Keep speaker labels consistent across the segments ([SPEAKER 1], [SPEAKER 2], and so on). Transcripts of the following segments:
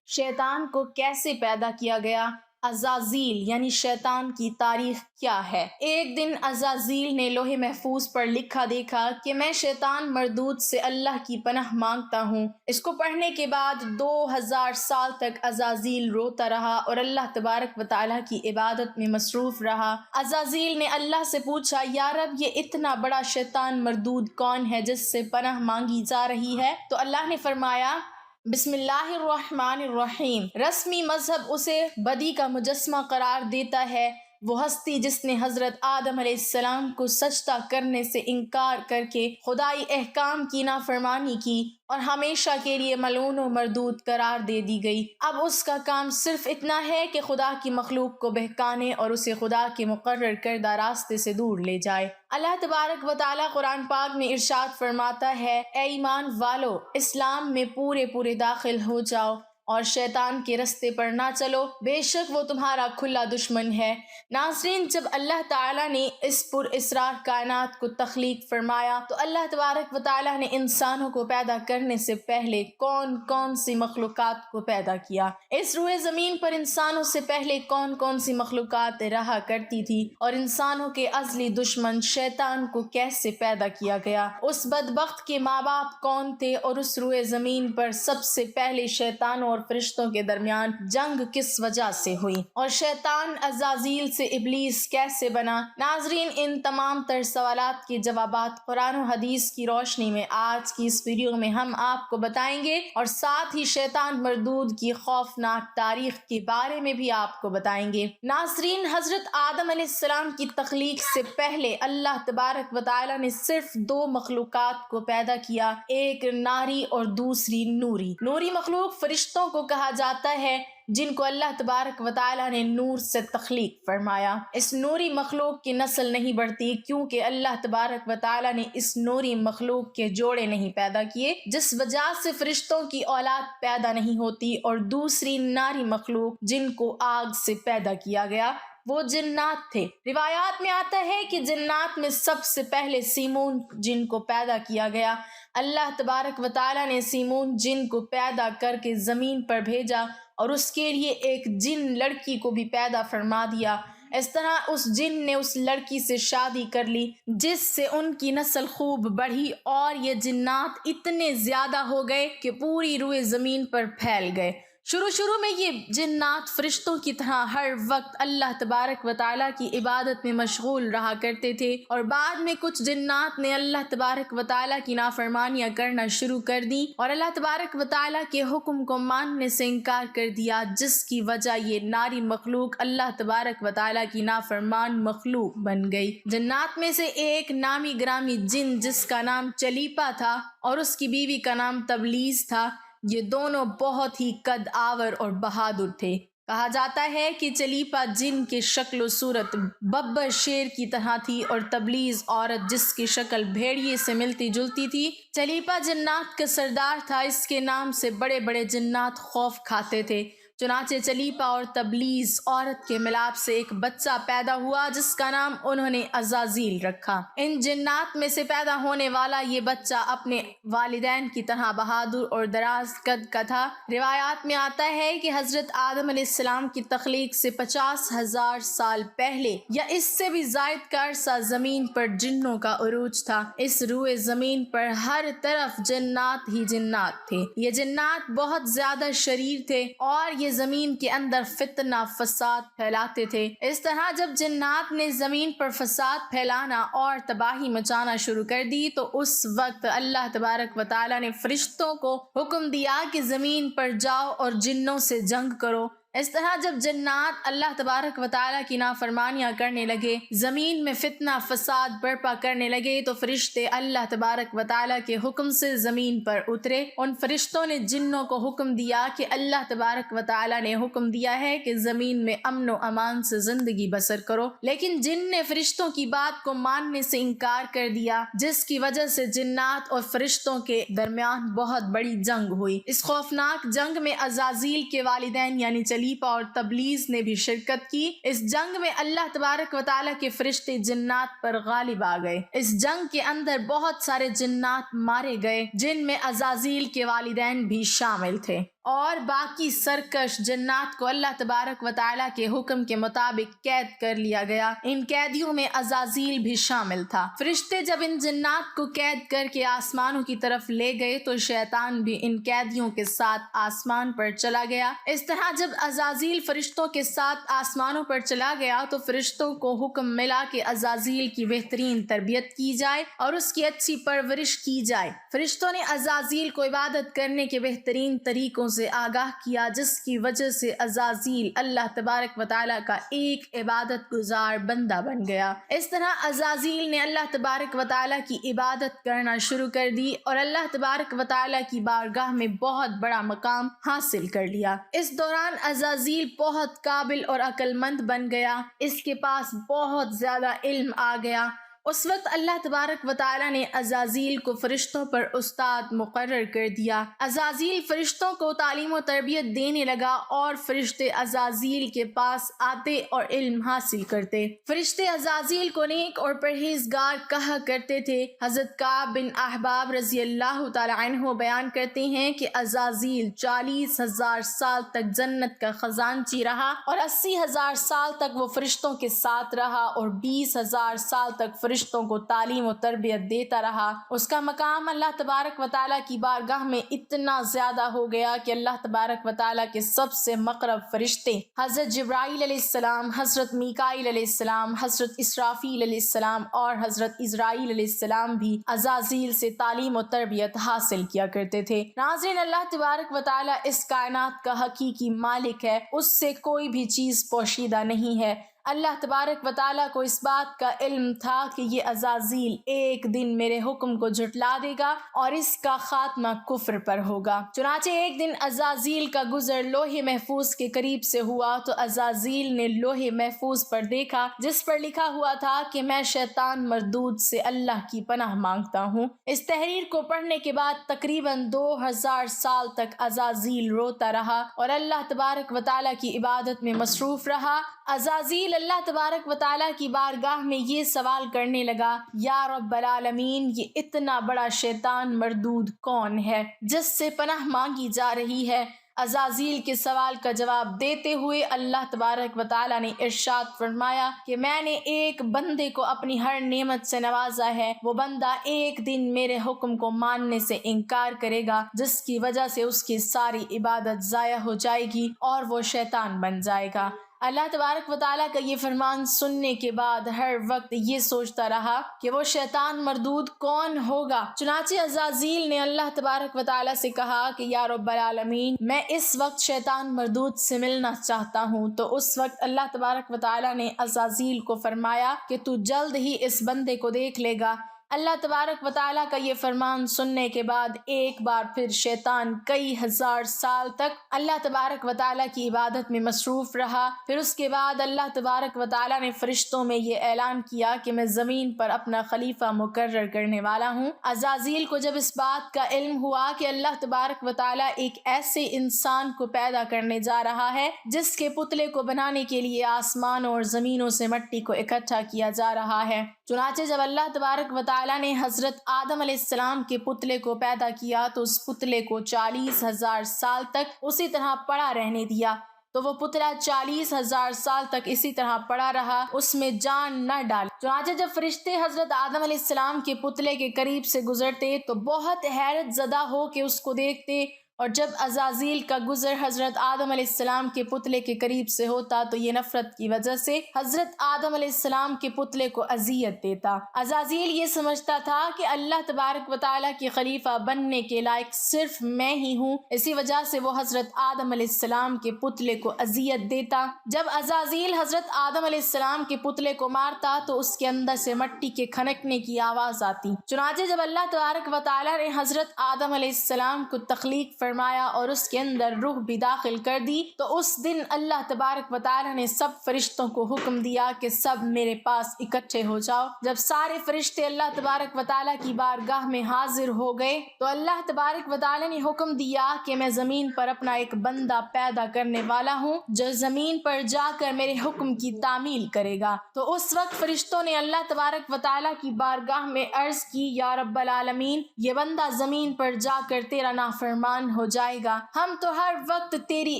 [SPEAKER 1] شیطان کو کیسے پیدا کیا گیا؟ عزازیل یعنی شیطان کی تاریخ کیا ہے؟ ایک دن عزازیل نے لوح محفوظ پر لکھا دیکھا کہ میں شیطان مردود سے اللہ کی پناہ مانگتا ہوں۔ اس کو پڑھنے کے بعد 2000 سال تک عزازیل روتا رہا اور اللہ تبارک و تعالیٰ کی عبادت میں مصروف رہا۔ عزازیل نے اللہ سے پوچھا، یا رب، یہ اتنا بڑا شیطان مردود کون ہے جس سے پناہ مانگی جا رہی ہے؟ تو اللہ نے فرمایا، بسم اللہ الرحمن الرحیم۔ رسمی مذہب اسے بدی کا مجسمہ قرار دیتا ہے، وہ ہستی جس نے حضرت آدم علیہ السلام کو سجدہ کرنے سے انکار کر کے خدائی احکام کی نافرمانی کی اور ہمیشہ کے لیے ملعون و مردود قرار دے دی گئی۔ اب اس کا کام صرف اتنا ہے کہ خدا کی مخلوق کو بہکانے اور اسے خدا کے مقرر کردہ راستے سے دور لے جائے۔ اللہ تبارک و تعالیٰ قرآن پاک میں ارشاد فرماتا ہے، اے ایمان والو، اسلام میں پورے داخل ہو جاؤ اور شیطان کے رستے پر نہ چلو، بے شک وہ تمہارا کھلا دشمن ہے۔ ناظرین، جب اللہ تعالیٰ نے اس پر اسرار کائنات کو تخلیق فرمایا تو اللہ تبارک و تعالیٰ نے انسانوں کو پیدا کرنے سے پہلے کون سی مخلوقات کو پیدا کیا؟ اس روئے زمین پر انسانوں سے پہلے کون سی مخلوقات رہا کرتی تھی، اور انسانوں کے ازلی دشمن شیطان کو کیسے پیدا کیا گیا؟ اس بدبخت کے ماں باپ کون تھے، اور اس روئے زمین پر سب سے پہلے شیطانوں اور فرشتوں کے درمیان جنگ کس وجہ سے ہوئی، اور شیطان عزازیل سے ابلیس کیسے بنا؟ ناظرین، ان تمام تر سوالات کے جوابات قرآن و حدیث کی روشنی میں آج کی اس ویڈیو میں ہم آپ کو بتائیں گے، اور ساتھ ہی شیطان مردود کی خوفناک تاریخ کے بارے میں بھی آپ کو بتائیں گے۔ ناظرین، حضرت آدم علیہ السلام کی تخلیق سے پہلے اللہ تبارک و تعالیٰ نے صرف 2 مخلوقات کو پیدا کیا، ایک ناری اور دوسری نوری۔ نوری مخلوق فرشتوں کو کہا جاتا ہے، جن کو اللہ تبارک و تعالیٰ نے نور سے تخلیق فرمایا۔ اس نوری مخلوق کی نسل نہیں بڑھتی کیونکہ اللہ تبارک و تعالیٰ نے اس نوری مخلوق کے جوڑے نہیں پیدا کیے، جس وجہ سے فرشتوں کی اولاد پیدا نہیں ہوتی، اور دوسری ناری مخلوق جن کو آگ سے پیدا کیا گیا وہ جنات تھے۔ روایات میں آتا ہے کہ جنات میں سب سے پہلے سیمون جن کو پیدا کیا گیا۔ اللہ تبارک و تعالیٰ نے سیمون جن کو پیدا کر کے زمین پر بھیجا اور اس کے لیے ایک جن لڑکی کو بھی پیدا فرما دیا۔ اس طرح اس جن نے اس لڑکی سے شادی کر لی، جس سے ان کی نسل خوب بڑھی، اور یہ جنات اتنے زیادہ ہو گئے کہ پوری روئے زمین پر پھیل گئے۔ شروع میں یہ جنات فرشتوں کی طرح ہر وقت اللہ تبارک و تعالیٰ کی عبادت میں مشغول رہا کرتے تھے، اور بعد میں کچھ جنات نے اللہ تبارک و تعالیٰ کی نافرمانیاں کرنا شروع کر دی اور اللہ تبارک و تعالیٰ کے حکم کو ماننے سے انکار کر دیا، جس کی وجہ یہ ناری مخلوق اللہ تبارک و تعالیٰ کی نافرمان مخلوق بن گئی۔ جنات میں سے ایک نامی گرامی جن جس کا نام چلیپا تھا اور اس کی بیوی کا نام تبلیز تھا، یہ دونوں بہت ہی قد آور اور بہادر تھے۔ کہا جاتا ہے کہ چلیپا جن کی شکل و صورت ببر شیر کی طرح تھی، اور تبلیز عورت جس کی شکل بھیڑیے سے ملتی جلتی تھی۔ چلیپا جنات کا سردار تھا، اس کے نام سے بڑے بڑے جنات خوف کھاتے تھے۔ چنانچہ چلیپا اور تبلیز عورت کے ملاپ سے ایک بچہ پیدا ہوا جس کا نام انہوں نے عزازیل رکھا۔ ان جنات میں سے پیدا ہونے والا یہ بچہ اپنے والدین کی طرح بہادر اور دراز قد کا تھا۔ روایات میں آتا ہے کہ حضرت آدم علیہ السلام کی تخلیق سے 50,000 سال پہلے یا اس سے بھی زائد کا عرصہ زمین پر جنوں کا عروج تھا۔ اس روئے زمین پر ہر طرف جنات ہی جنات تھے۔ یہ جنات بہت زیادہ شریر تھے اور یہ زمین کے اندر فتنہ فساد پھیلاتے تھے۔ اس طرح جب جنات نے زمین پر فساد پھیلانا اور تباہی مچانا شروع کر دی تو اس وقت اللہ تبارک و تعالیٰ نے فرشتوں کو حکم دیا کہ زمین پر جاؤ اور جنوں سے جنگ کرو۔ اس طرح جب جنات اللہ تبارک و تعالیٰ کی نافرمانیاں کرنے لگے، زمین میں فتنہ فساد برپا کرنے لگے، تو فرشتے اللہ تبارک و تعالیٰ کے حکم سے زمین پر اترے۔ ان فرشتوں نے جنوں کو حکم دیا کہ اللہ تبارک و تعالیٰ نے حکم دیا ہے کہ زمین میں امن و امان سے زندگی بسر کرو، لیکن جن نے فرشتوں کی بات کو ماننے سے انکار کر دیا، جس کی وجہ سے جنات اور فرشتوں کے درمیان بہت بڑی جنگ ہوئی۔ اس خوفناک جنگ میں عزازیل کے والدین یعنی چلیپا اور تبلیز نے بھی شرکت کی۔ اس جنگ میں اللہ تبارک و تعالیٰ کے فرشتے جنات پر غالب آ گئے۔ اس جنگ کے اندر بہت سارے جنات مارے گئے، جن میں عزازیل کے والدین بھی شامل تھے، اور باقی سرکش جنات کو اللہ تبارک و تعالیٰ کے حکم کے مطابق قید کر لیا گیا۔ ان قیدیوں میں عزازیل بھی شامل تھا۔ فرشتے جب ان جنات کو قید کر کے آسمانوں کی طرف لے گئے تو شیطان بھی ان قیدیوں کے ساتھ آسمان پر چلا گیا۔ اس طرح جب عزازیل فرشتوں کے ساتھ آسمانوں پر چلا گیا تو فرشتوں کو حکم ملا کہ عزازیل کی بہترین تربیت کی جائے اور اس کی اچھی پرورش کی جائے۔ فرشتوں نے عزازیل کو عبادت کرنے کے بہترین طریقوں سے آگاہ کیا، جس کی وجہ سے عزازیل اللہ تبارک و تعالیٰ کا ایک عبادت گزار بندہ بن گیا۔ اس طرح عزازیل نے اللہ تبارک و تعالیٰ کی عبادت کرنا شروع کر دی اور اللہ تبارک و تعالیٰ کی بارگاہ میں بہت بڑا مقام حاصل کر لیا۔ اس دوران عزازیل بہت قابل اور عقل مند بن گیا، اس کے پاس بہت زیادہ علم آ گیا۔ اس وقت اللہ تبارک و تعالیٰ نے عزازیل کو فرشتوں پر استاد مقرر کر دیا۔ عزازیل فرشتوں کو تعلیم و تربیت دینے لگا اور فرشتے عزازیل کے پاس آتے اور علم حاصل کرتے۔ فرشتے عزازیل کو نیک اور پرہیزگار کہا کرتے تھے۔ حضرت کعب بن احباب رضی اللہ تعالی عنہ بیان کرتے ہیں کہ عزازیل 40,000 سال تک جنت کا خزانچی رہا اور 80,000 سال تک وہ فرشتوں کے ساتھ رہا اور 20,000 سال تک فرشتوں کو تعلیم و تربیت دیتا رہا۔ اس کا مقام اللہ تبارک و تعالیٰ کی بارگاہ میں اتنا زیادہ ہو گیا کہ اللہ تبارک و تعالیٰ کے سب سے مقرب فرشتے حضرت جبرائیل علیہ السلام، حضرت میکائیل علیہ السلام، حضرت اسرافیل علیہ السلام اور حضرت اسرائیل علیہ السلام بھی عزازیل سے تعلیم و تربیت حاصل کیا کرتے تھے۔ ناظرین، اللہ تبارک و تعالیٰ اس کائنات کا حقیقی مالک ہے، اس سے کوئی بھی چیز پوشیدہ نہیں ہے۔ اللہ تبارک و تعالیٰ کو اس بات کا علم تھا کہ یہ عزازیل ایک دن میرے حکم کو جھٹلا دے گا اور اس کا خاتمہ کفر پر ہوگا۔ چنانچہ ایک دن عزازیل کا گزر لوح محفوظ کے قریب سے ہوا تو عزازیل نے لوح محفوظ پر دیکھا جس پر لکھا ہوا تھا کہ میں شیطان مردود سے اللہ کی پناہ مانگتا ہوں۔ اس تحریر کو پڑھنے کے بعد تقریباً 2000 سال تک عزازیل روتا رہا اور اللہ تبارک و تعالیٰ کی عبادت میں مصروف رہا۔ عزازیل اللہ تبارک و تعالیٰ کی بارگاہ میں یہ سوال کرنے لگا، یا رب العالمین، یہ اتنا بڑا شیطان مردود کون ہے جس سے پناہ مانگی جا رہی ہے؟ عزازیل کے سوال کا جواب دیتے ہوئے اللہ تبارک و تعالیٰ نے ارشاد فرمایا کہ میں نے ایک بندے کو اپنی ہر نعمت سے نوازا ہے، وہ بندہ ایک دن میرے حکم کو ماننے سے انکار کرے گا جس کی وجہ سے اس کی ساری عبادت ضائع ہو جائے گی اور وہ شیطان بن جائے گا۔ اللہ تبارک و تعالیٰ کا یہ فرمان سننے کے بعد ہر وقت یہ سوچتا رہا کہ وہ شیطان مردود کون ہوگا۔ چنانچہ عزازیل نے اللہ تبارک و تعالیٰ سے کہا کہ یا رب العالمین، میں اس وقت شیطان مردود سے ملنا چاہتا ہوں۔ تو اس وقت اللہ تبارک و تعالیٰ نے عزازیل کو فرمایا کہ تو جلد ہی اس بندے کو دیکھ لے گا۔ اللہ تبارک و تعالیٰ کا یہ فرمان سننے کے بعد ایک بار پھر شیطان کئی ہزار سال تک اللہ تبارک و تعالیٰ کی عبادت میں مصروف رہا۔ پھر اس کے بعد اللہ تبارک و تعالیٰ نے فرشتوں میں یہ اعلان کیا کہ میں زمین پر اپنا خلیفہ مقرر کرنے والا ہوں۔ عزازیل کو جب اس بات کا علم ہوا کہ اللہ تبارک و تعالیٰ ایک ایسے انسان کو پیدا کرنے جا رہا ہے جس کے پتلے کو بنانے کے لیے آسمانوں اور زمینوں سے مٹی کو اکٹھا کیا جا رہا ہے، چنانچہ جب اللہ تبارک و تعالیٰ نے حضرت آدم علیہ السلام کے پتلے کو پیدا کیا تو اس پتلے کو 40,000 سال تک اسی طرح پڑا رہنے دیا، تو وہ پتلا 40,000 سال تک اسی طرح پڑا رہا، اس میں جان نہ ڈال۔ چنانچہ جب فرشتے حضرت آدم علیہ السلام کے پتلے کے قریب سے گزرتے تو بہت حیرت زدہ ہو کے اس کو دیکھتے، اور جب عزازیل کا گزر حضرت آدم علیہ السلام کے پتلے کے قریب سے ہوتا تو یہ نفرت کی وجہ سے حضرت آدم علیہ السلام کے پتلے کو اذیت دیتا۔ عزازیل یہ سمجھتا تھا کہ اللہ تبارک و تعالیٰ کی خلیفہ بننے کے لائق صرف میں ہی ہوں، اسی وجہ سے وہ حضرت آدم علیہ السلام کے پتلے کو اذیت دیتا۔ جب عزازیل حضرت آدم علیہ السلام کے پتلے کو مارتا تو اس کے اندر سے مٹی کے کھنکنے کی آواز آتی۔ چنانچہ جب اللہ تبارک و تعالیٰ نے حضرت آدم علیہ السلام کو تخلیق فرمایا اور اس کے اندر روح بھی داخل کر دی تو اس دن اللہ تبارک و تعالیٰ نے سب فرشتوں کو حکم دیا کہ سب میرے پاس اکٹھے ہو جاؤ۔ جب سارے فرشتے اللہ تبارک و تعالیٰ کی بارگاہ میں حاضر ہو گئے تو اللہ تبارک و تعالیٰ نے حکم دیا کہ میں زمین پر اپنا ایک بندہ پیدا کرنے والا ہوں جو زمین پر جا کر میرے حکم کی تعمیل کرے گا۔ تو اس وقت فرشتوں نے اللہ تبارک و تعالیٰ کی بارگاہ میں عرض کی، یا رب العالمین، یہ بندہ زمین پر جا کر تیرا نافرمان ہو جائے گا، ہم تو ہر وقت تیری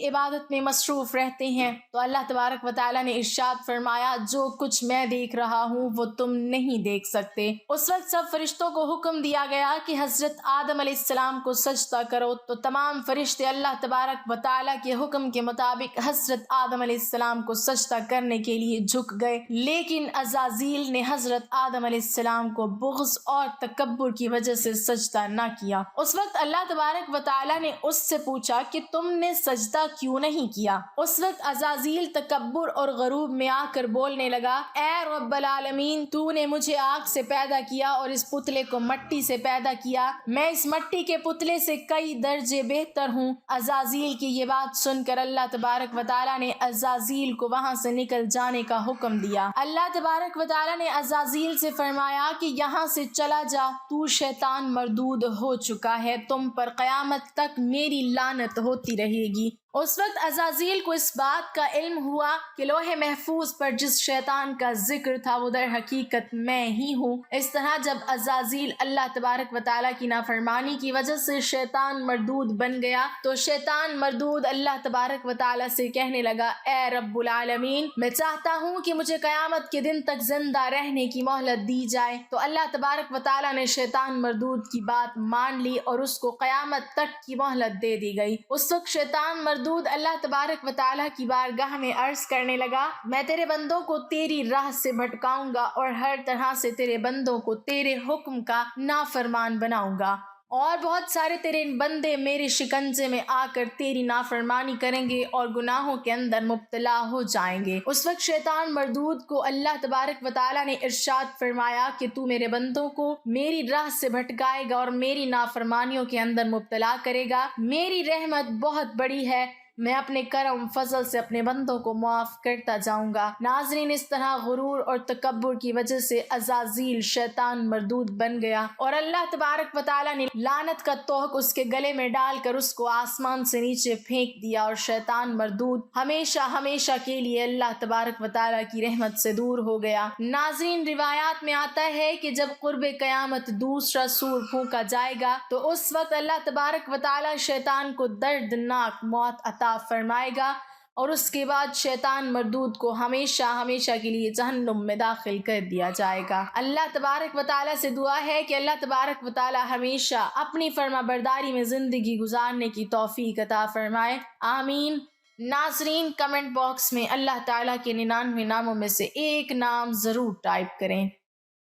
[SPEAKER 1] عبادت میں مصروف رہتے ہیں۔ تو اللہ تبارک و تعالیٰ نے ارشاد فرمایا جو کچھ میں دیکھ رہا ہوں وہ تم نہیں دیکھ سکتے۔ اس وقت سب فرشتوں کو حکم دیا گیا کہ حضرت آدم علیہ السلام کو سجدہ کرو، تو تمام فرشتے اللہ تبارک و تعالیٰ کے حکم کے مطابق حضرت آدم علیہ السلام کو سجدہ کرنے کے لیے جھک گئے، لیکن عزازیل نے حضرت آدم علیہ السلام کو بغض اور تکبر کی وجہ سے سجدہ نہ کیا۔ اس وقت اللہ تبارک و تعالیٰ نے اس سے پوچھا کہ تم نے سجدہ کیوں نہیں کیا؟ اس وقت عزازیل تکبر اور غرور میں آ کر بولنے لگا، اے رب العالمین، تو نے مجھے آگ سے پیدا کیا اور اس پتلے کو مٹی سے پیدا کیا، میں اس مٹی کے پتلے سے کئی درجے بہتر ہوں۔ عزازیل کی یہ بات سن کر اللہ تبارک و تعالیٰ نے عزازیل کو وہاں سے نکل جانے کا حکم دیا۔ اللہ تبارک و تعالیٰ نے عزازیل سے فرمایا کہ یہاں سے چلا جا، تو شیطان مردود ہو چکا ہے، تم پر قیامت تک میری لعنت ہوتی رہے گی۔ اس وقت عزازیل کو اس بات کا علم ہوا کہ لوح محفوظ پر جس شیطان کا ذکر تھا وہ در حقیقت میں ہی ہوں۔ اس طرح جب عزازیل اللہ تبارک و تعالیٰ کی نافرمانی کی وجہ سے شیطان مردود بن گیا تو شیطان مردود اللہ تبارک و تعالیٰ سے کہنے لگا، اے رب العالمین، میں چاہتا ہوں کہ مجھے قیامت کے دن تک زندہ رہنے کی مہلت دی جائے۔ تو اللہ تبارک و تعالیٰ نے شیطان مردود کی بات مان لی اور اس کو قیامت تک کی مہلت دے دی گئی۔ اس وقت شیطان مردود اللہ تبارک و تعالیٰ کی بارگاہ میں عرض کرنے لگا، میں تیرے بندوں کو تیری راہ سے بھٹکاؤں گا اور ہر طرح سے تیرے بندوں کو تیرے حکم کا نافرمان بناؤں گا، اور بہت سارے تیرے بندے میرے شکنجے میں آ کر تیری نافرمانی کریں گے اور گناہوں کے اندر مبتلا ہو جائیں گے۔ اس وقت شیطان مردود کو اللہ تبارک و تعالیٰ نے ارشاد فرمایا کہ تو میرے بندوں کو میری راہ سے بھٹکائے گا اور میری نافرمانیوں کے اندر مبتلا کرے گا، میری رحمت بہت بڑی ہے، میں اپنے کرم فضل سے اپنے بندوں کو معاف کرتا جاؤں گا۔ ناظرین، اس طرح غرور اور تکبر کی وجہ سے عزازیل شیطان مردود بن گیا اور اللہ تبارک و تعالیٰ نے لعنت کا توق اس کے گلے میں ڈال کر اس کو آسمان سے نیچے پھینک دیا، اور شیطان مردود ہمیشہ ہمیشہ کے لیے اللہ تبارک و تعالیٰ کی رحمت سے دور ہو گیا۔ ناظرین، روایات میں آتا ہے کہ جب قرب قیامت دوسرا سور پھونکا جائے گا تو اس وقت اللہ تبارک و تعالیٰ شیطان کو دردناک موت عطا فرمائے گا، اور اس کے بعد شیطان مردود کو ہمیشہ ہمیشہ کے لیے جہنم میں داخل کر دیا جائے گا۔ اللہ تبارک و تعالیٰ سے دعا ہے کہ اللہ تبارک و تعالیٰ ہمیشہ اپنی فرما برداری میں زندگی گزارنے کی توفیق عطا فرمائے، آمین۔ ناظرین، کمنٹ باکس میں اللہ تعالیٰ کے 99 ناموں میں سے ایک نام ضرور ٹائپ کریں۔